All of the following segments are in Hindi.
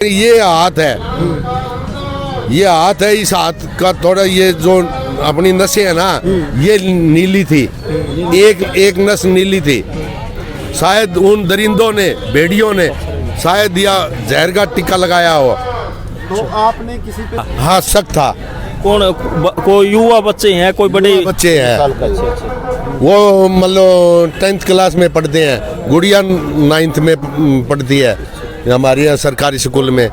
ये हाथ है, ये हाथ है। इस हाथ का थोड़ा ये जो अपनी नसें है ना, ये नीली थी, एक नस नीली थी। शायद उन दरिंदों ने, भेड़ियों ने शायद या जहर का टिक्का लगाया हो। तो आपने किसी पे? हाँ, शक था। कौन? कोई युवा बच्चे हैं, कोई बड़े बच्चे हैं? वो मतलब 10th क्लास में पढ़ते हैं। गुड़िया 9th में पढ़ती है हमारी सरकारी स्कूल में।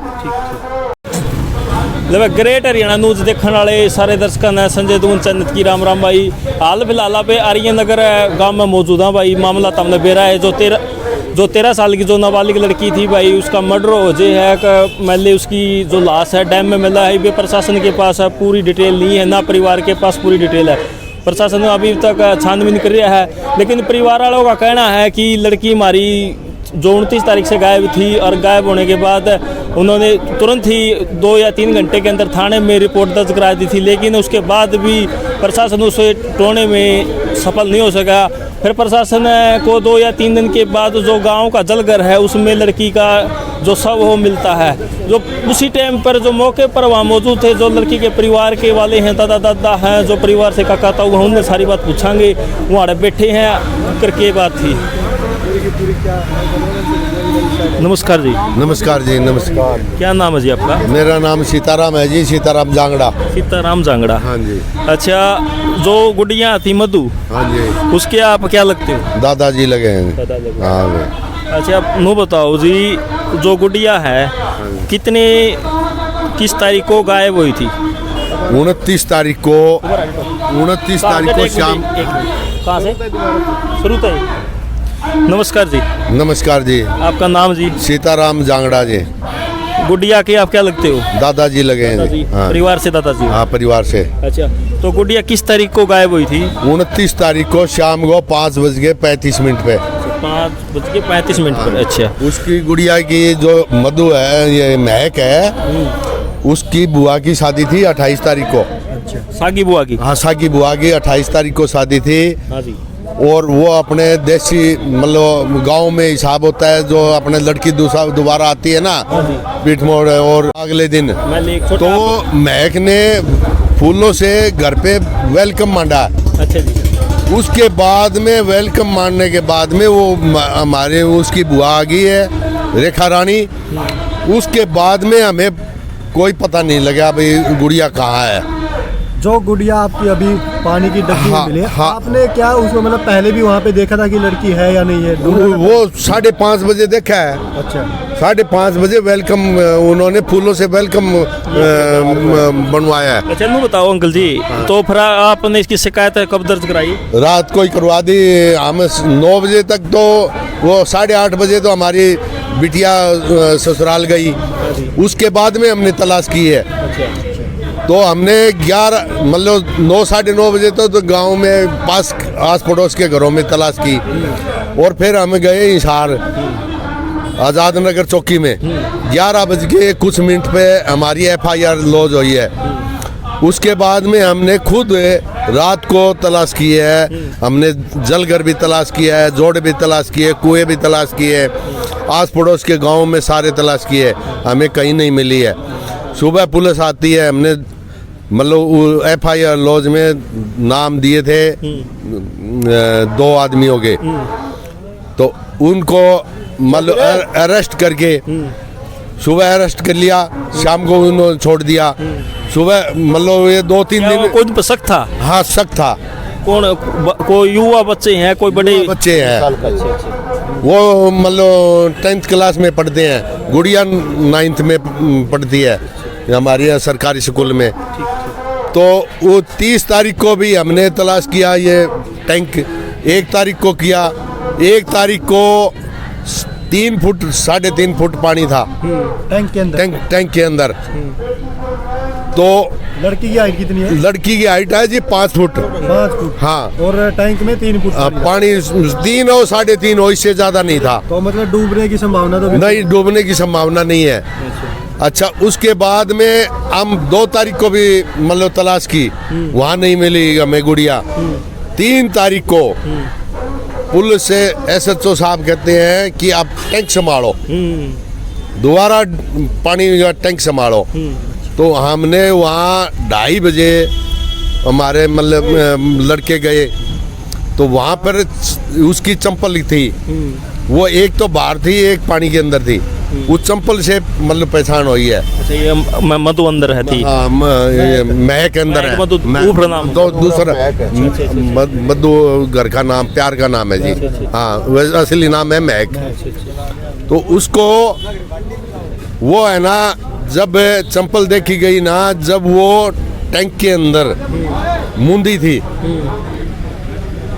ग्रेट हरियाणा न्यूज़ देखने वाले सारे दर्शकों ने संजय दून चंद की राम राम भाई। हाल फिलहाल पे आर्यन नगर गांव में मौजूद है भाई। मामला तमने बेरा है जो 13 साल की जो नाबालिग लड़की थी भाई, उसका मर्डर हो जे है कि मैले उसकी जो लाश है डैम में मिला है। ये प्रशासन के पास है पूरी डिटेल नहीं है, ना परिवार के पास पूरी डिटेल है। प्रशासन अभी तक छानबीन कर रहा है, लेकिन परिवार वालों का कहना है कि लड़की हमारी जो 29 तारीख से गायब थी और गायब होने के बाद उन्होंने तुरंत ही 2 या 3 घंटे के अंदर थाने में रिपोर्ट दर्ज करा दी थी, लेकिन उसके बाद भी प्रशासन उसे ढूंढने में सफल नहीं हो सका। फिर प्रशासन को 2 या 3 दिन के बाद जो गांव का जलघर है उसमें लड़की का जो शव हो मिलता है। जो उसी टाइम पर जो मौके पर वहाँ मौजूद थे, जो लड़की के परिवार के वाले हैं, दादा हैं, जो परिवार से काका था, उन्हें सारी बात पूछांगे। वहाँ बैठे हैं करके बात थी। नमस्कार जी। नमस्कार जी, नमस्कार। क्या नाम है जी आपका? मेरा नाम सीताराम है जी, सीताराम जांगड़ा। सीताराम जांगड़ा, हाँ जी। अच्छा, जो गुड़िया थी मधु, हाँ जी, उसके आप क्या लगते हो? दादाजी लगे हैं। दादा लगे। हाँ जी। अच्छा, आप नो बताओ जी, जो गुड़िया है किस तारीख को गायब हुई थी? 29 तारीख को 29 तारीख को शाम। कहाँ से शुरू तक? नमस्कार जी। नमस्कार जी। आपका नाम जी? सीताराम जांगड़ा जी। गुड़िया के आप क्या लगते हो? दादाजी लगे हैं। दादाजी, हाँ। परिवार से दादाजी? हाँ, परिवार से। अच्छा, तो गुड़िया किस तारीख को गायब हुई थी? 29 तारीख को शाम को 5:35 पे। 5:35 पर। अच्छा, उसकी गुड़िया की जो मधु है, ये महक है, उसकी बुआ की शादी थी 28 तारीख को। अच्छा, सागी बुआ की? हाँ, सागी बुआ की 28 तारीख को शादी थी। हाँ जी। और वो अपने देसी मतलब गांव में हिसाब होता है, जो अपने लड़की दोबारा आती है ना पीठ मोड़, और अगले दिन तो महक ने फूलों से घर पे वेलकम मांगा। अच्छा जी। उसके बाद में वेलकम मानने के बाद में वो हमारे उसकी बुआ आ गई है, रेखा रानी। उसके बाद में हमें कोई पता नहीं लगा भाई गुड़िया कहाँ है। जो गुड़िया आपकी अभी पानी की डब्बी में मिली है, हाँ। आपने क्या उसको मतलब पहले भी वहाँ पे देखा था कि लड़की है या नहीं है? वो 5:30 बजे देखा है। अच्छा, 5:30 बजे वेलकम, उन्होंने फूलों से वेलकम बनवाया है। अच्छा, नो बताओ अंकल जी, तो फिर आपने इसकी शिकायत कब दर्ज कराई? रात को ही करवा दी हम। 9 बजे तक तो वो 8:30 बजे तो हमारी बिटिया ससुराल गई। उसके बाद में हमने तलाश की है। तो हमने 11 मतलब 9 साढ़े 9 बजे तो गांव में पास आस पड़ोस के घरों में तलाश की, और फिर हम गए हिसार आज़ाद नगर चौकी में। 11 बज के कुछ मिनट पे हमारी FIR लॉज हुई है। उसके बाद में हमने खुद रात को तलाश की है। हमने जलघर भी तलाश किया है, जोड़ भी तलाश किए, कुएं भी तलाश किए, आस पड़ोस के गांव में सारे तलाश किए, हमें कहीं नहीं मिली है। सुबह पुलिस आती है, हमने मतलब FIR लॉज में नाम दिए थे 2 आदमियों के, तो उनको मतलब अरेस्ट करके सुबह अरेस्ट कर लिया, शाम को उन्होंने छोड़ दिया। सुबह मतलब ये 2-3 दिन कोई शक था? हाँ, शक था। कौन? कोई युवा बच्चे हैं, कोई बड़े बच्चे हैं? वो मतलब 10th क्लास में पढ़ते हैं। गुड़िया 9th में पढ़ती है हमारी सरकारी स्कूल में। तो वो 30 तारीख को भी हमने तलाश किया ये टैंक। 1 तारीख को किया। 1 तारीख को 3 फुट 3.5 फुट पानी था टैंक के अंदर। टैंक के अंदर। तो लड़की की हाइट कितनी है? लड़की की हाइट है जी 5 फुट। 5 फुट? हाँ। और टैंक में 3 फुट पानी 3 और 3.5 हो, इससे ज्यादा नहीं था। तो मतलब डूबने की संभावना तो नहीं, डूबने की संभावना नहीं है। अच्छा, उसके बाद में हम 2 तारीख को भी मतलब तलाश की, वहाँ नहीं मिली हमें गुड़िया। 3 तारीख को पुलिस से SHO साहब कहते हैं कि आप टैंक संभालो। दोबारा पानी का टैंक संभालो। तो हमने वहाँ 2:30 बजे हमारे मतलब लड़के गए, तो वहाँ पर उसकी चंपल थी, वो एक तो बाहर थी, एक पानी के अंदर थी। उस चंपल से मतलब पहचान हुई है। अच्छा, ये मधु अंदर है थी। हाँ, ये महक अंदर है। मधु ऊपर नाम। तो दूसरा मधु घर का नाम, प्यार का नाम है जी। हाँ, वैसे असली नाम है महक। तो उसको वो है ना, जब चंपल देखी गई ना, जब वो टैंक के अंदर मूंदी थी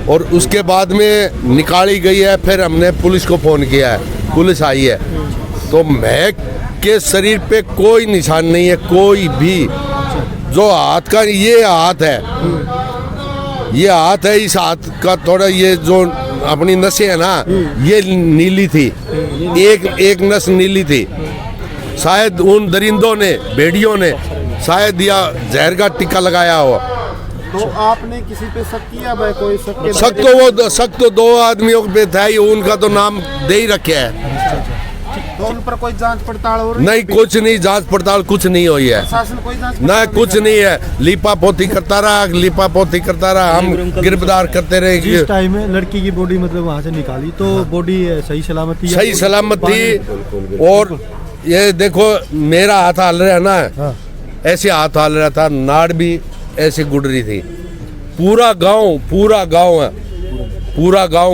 और उसके बाद में निकाली गई है, फिर हमने पुलिस को फ़ोन किया है, पुलिस आई है। तो महक के शरीर पे कोई निशान नहीं है, कोई भी। जो हाथ का, ये हाथ है, ये हाथ है, इस हाथ का थोड़ा ये जो अपनी नसें है ना, ये नीली थी, एक नस नीली थी। शायद उन दरिंदों ने, भेड़ियों ने शायद या जहर का टिक्का लगाया हो। तो आपने किसी पे शक किया भाई? कोई शक तो 2 आदमियों पे था ही, उनका तो नाम दे ही रखे है। तो उन पर कोई जांच पड़ताल हो रही? नहीं, कुछ नहीं, जांच पड़ताल कुछ नहीं हुई है। शासन कोई जांच ना, कुछ नहीं है। लिपा पोती करता रहा, हम गिरफ्तार करते रहे। जिस टाइम में लड़की की बॉडी मतलब वहाँ से निकाली, तो बॉडी सही सलामत थी? सही सलामत थी। और ये देखो, मेरा हाथ हाल रहा है ना, ऐसे हाथ हाल रहा था, नाड़ भी ऐसे गुड़ रही थी। पूरा गांव है, पूरा गांव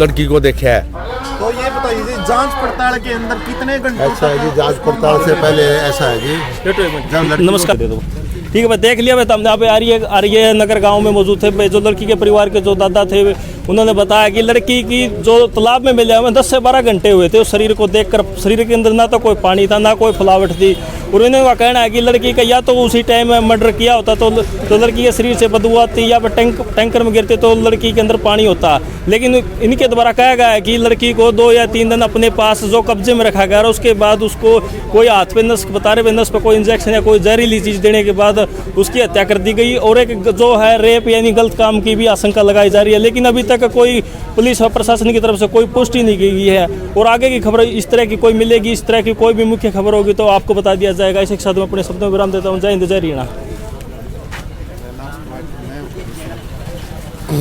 लड़की को देखा है। तो ये बताइए जी, जांच पड़ताल के अंदर कितने घंटे? ऐसा है जी, जांच पड़ताल से पहले ऐसा है जी। नमस्कार दे दो। ठीक है भाई, देख लिया भाई, हमने यहाँ पे आर्य नगर गांव में मौजूद थे। जो लड़की के परिवार के जो दादा थे, उन्होंने बताया कि लड़की की जो तालाब में मिले हमें 10 से 12 घंटे हुए थे। उस शरीर को देखकर शरीर के अंदर ना तो कोई पानी था, ना कोई फुलावट थी। और इन्होंने कहना है कि लड़की का या तो उसी टाइम में मर्डर किया होता तो लड़की के शरीर से बदबू आती, या फिर टैंकर में गिरते तो लड़की के अंदर पानी होता। लेकिन इनके द्वारा कहा गया है कि लड़की को 2 या 3 दिन अपने पास जो कब्जे में रखा गया, और उसके बाद उसको कोई हाथ पे नस, बता रहे नस पे कोई इंजेक्शन या कोई जहरीली चीज़ देने के बाद उसकी हत्या कर दी गई। और एक जो है रेप यानी गलत काम की भी आशंका लगाई जा रही है। लेकिन अभी तक कोई पुलिस और प्रशासन की तरफ से कोई पुष्टि नहीं की गई है। और आगे की खबर इस तरह की कोई मिलेगी, इस तरह की कोई भी मुख्य खबर होगी तो आपको बता दिया जाएगा। इसी के साथ मैं अपने शब्दों में विराम देता हूँ। जय हिंद, जय हरियाणा।